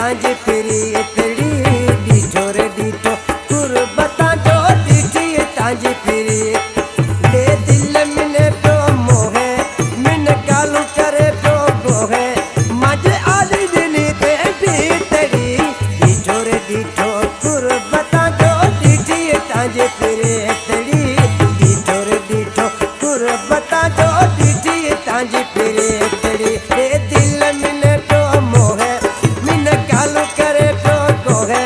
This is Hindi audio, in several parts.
तांजी फिरी तड़ी डीठो रे डीठो कुर्बता जो डीठी तांजी फिरी दे दिल मिने तो मोहे मिन कालू करे तो गोहे मजे आली दिनी ते तड़ी डीठो रे डीठो कुर्बता जो डीठी तांजी फिरी तड़ी डीठो रे डीठो कुर्बता जो डीठी तांजी फिरी तड़ी दे दिल मिने तो मोहे मिन कालू करे तो गोहे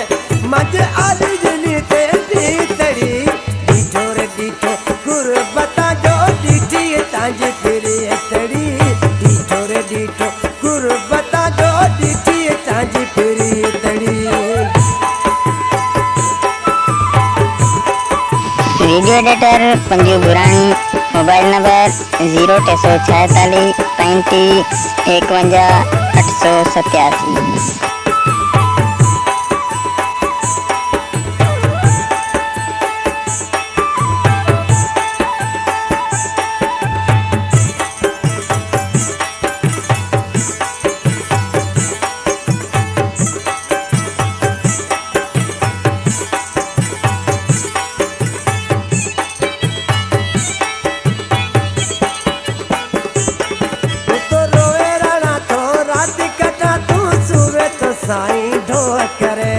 मजे आली दिनी ते तड़ी डीठो रे डीठो कुर्बता जो डीठी तांजी फिरी तड़ी डीठो रे डीठो कुर्बता जो डीठी तांजी फिरी तड़ी। Video editor Panju Burani, mobile number 03646 35 51 887। साईं ढो करे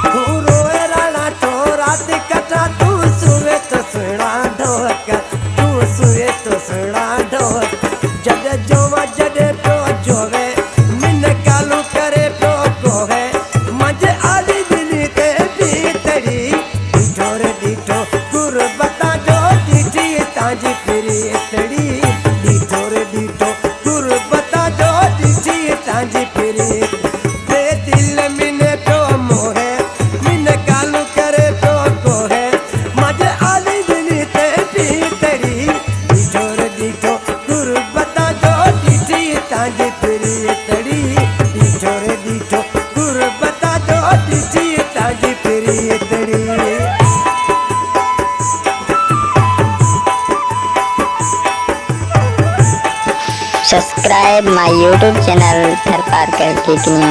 तू रोए राणा तो रात कटा तू सुवे तो सुना ढो कर तू सुवे तो सुना ढो जड जोवा जड तो जोवे मिन कालू करे तो गोहे मजे आली दिली ते तड़ी डीठो रे डीठो कुर्बता जो डीठी तांजी फिरी तड़ी डीठो रे डीठो कुर्बता जो डीठी तांजी फिरी दे दिल मिने तो मोहे मिन कालू करे तो गोहे मजे आली दिली ते तड़ी डीठो रे डीठो कुर्बता जो डीठी तांजी फिरी तड़ी डीठो रे डीठो कुर्बता जो डीठी तांजी फिरी तड़ी। Subscribe my YouTube channel Tharparkar Cooking.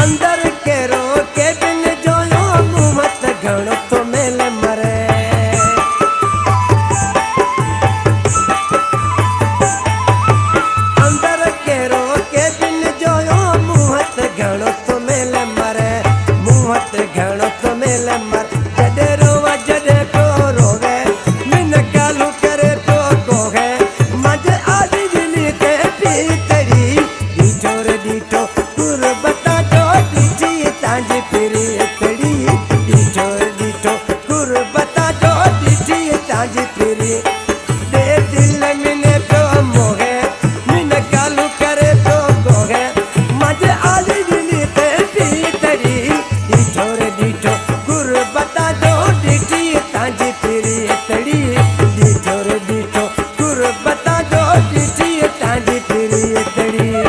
अंदर के रो के बिन जो यो मुमत घणो तो मेल मरे अंदर के रो के बिन जो यो मुहत घणो तो मेल मरे मुहत घणो तो मेल मर जडे रोवा जडे को रोवे मिन कालू करे तो गोहे मजे आली दिली ते तड़ी डीठो रे डीठो कुर्बता जो डीठी तांजी फिरी तड़ी डीठो रे डीठो कुर्बता जो डीठी तांजी फिरी दे दिल मिने तो मोहे मिन कालू करे तो गोहे मजे आली दिली ते तड़ी डीठो रे डीठो कुर्बता जो डीठी तांजी फिरी तड़ी डीठो रे डीठो कुर्बता जो डीठी तांजी फिरी तड़ी।